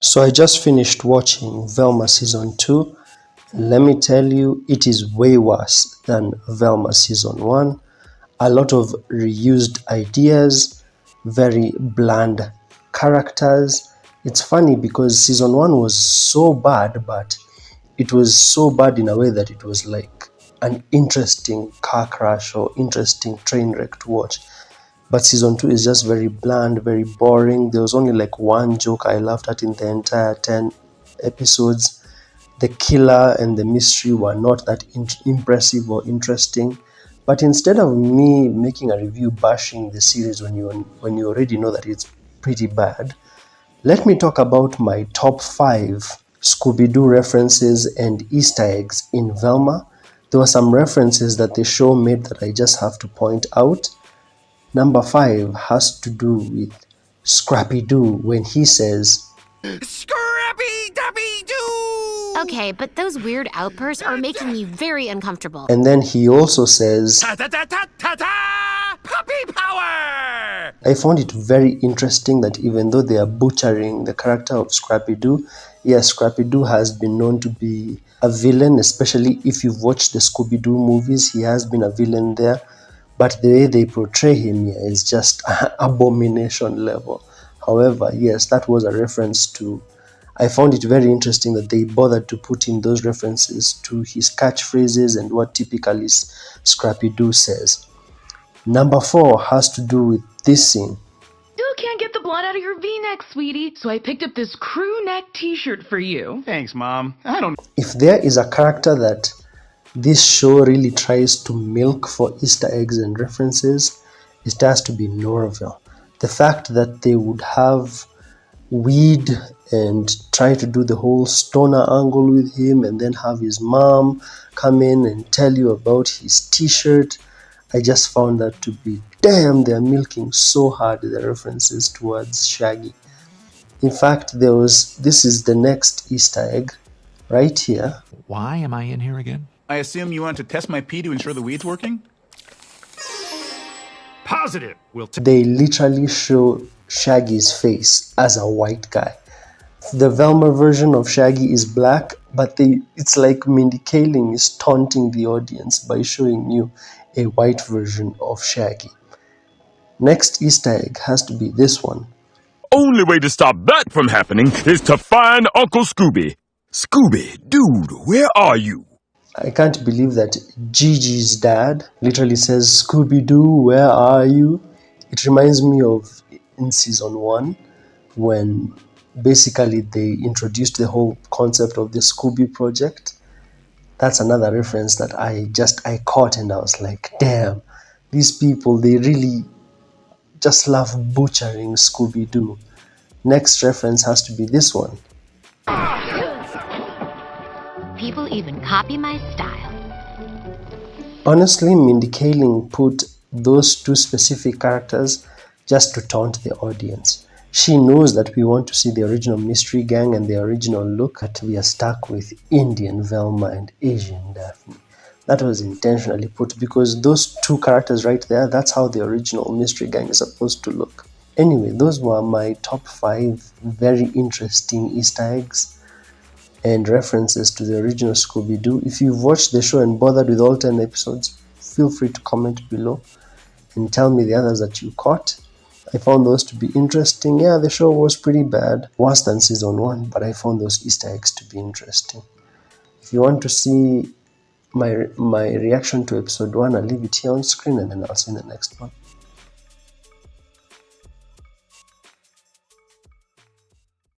So I just finished watching Velma season 2. Let me tell you, it is way worse than Velma season 1. A lot of reused ideas, very bland characters. It's funny because season 1 was so bad, but it was so bad in a way that it was like an interesting car crash or interesting train wreck to watch. But season 2 is just very bland, very boring. There was only like one joke I laughed at in the entire 10 episodes. The killer and the mystery were not that impressive or interesting. But instead of me making a review bashing the series when you already know that it's pretty bad, let me talk about my top 5 Scooby-Doo references and Easter eggs in Velma. There were some references that the show made that I just have to point out. Number 5 has to do with Scrappy Doo when he says, Scrappy Doo! Okay, but those weird outbursts are making me very uncomfortable. and then he also says, Ta-ta-ta-ta-ta-ta! Puppy power! I found it very interesting that even though they are butchering the character of Scrappy Doo, yes, Scrappy Doo has been known to be a villain, especially if you've watched the Scooby-Doo movies, he has been a villain there. But the way they portray him here is just abomination level. However, yes, that was a reference to. I found it very interesting that they bothered to put in those references to his catchphrases and what typically Scrappy Doo says. Number 4 has to do with this scene. Still can't get the blood out of your V-neck, sweetie, so I picked up this crew neck t-shirt for you. Thanks, Mom. I don't... If there is a character that this show really tries to milk for Easter eggs and references, it has to be Norville. The fact that they would have weed and try to do the whole stoner angle with him and then have his mom come in and tell you about his t-shirt, I just found that to be, damn, they're milking so hard the references towards Shaggy. In fact, this is the next Easter egg right here. Why am I in here again? I assume you want to test my pee to ensure the weed's working? Positive. They literally show Shaggy's face as a white guy. The Velma version of Shaggy is black, but it's like Mindy Kaling is taunting the audience by showing you a white version of Shaggy. Next Easter egg has to be this one. Only way to stop that from happening is to find Uncle Scooby. Scooby, dude, where are you? I can't believe that Gigi's dad literally says, Scooby-Doo, where are you? It reminds me of in season 1 when basically they introduced the whole concept of the Scooby project. That's another reference that I caught and I was like, damn, these people, they really just love butchering Scooby-Doo. Next reference has to be this one. People even copy my style. Honestly, Mindy Kaling put those two specific characters just to taunt the audience. She knows that we want to see the original Mystery Gang and the original look, that we are stuck with Indian Velma and Asian Daphne. That was intentionally put because those two characters right there, that's how the original Mystery Gang is supposed to look. Anyway, those were my top 5 very interesting Easter eggs and references to the original Scooby-Doo. If you've watched the show and bothered with all 10 episodes, feel free to comment below and tell me the others that you caught. I found those to be interesting. Yeah, the show was pretty bad, worse than season 1, but I found those Easter eggs to be interesting. If you want to see my reaction to episode 1, I'll leave it here on screen and then I'll see you in the next one.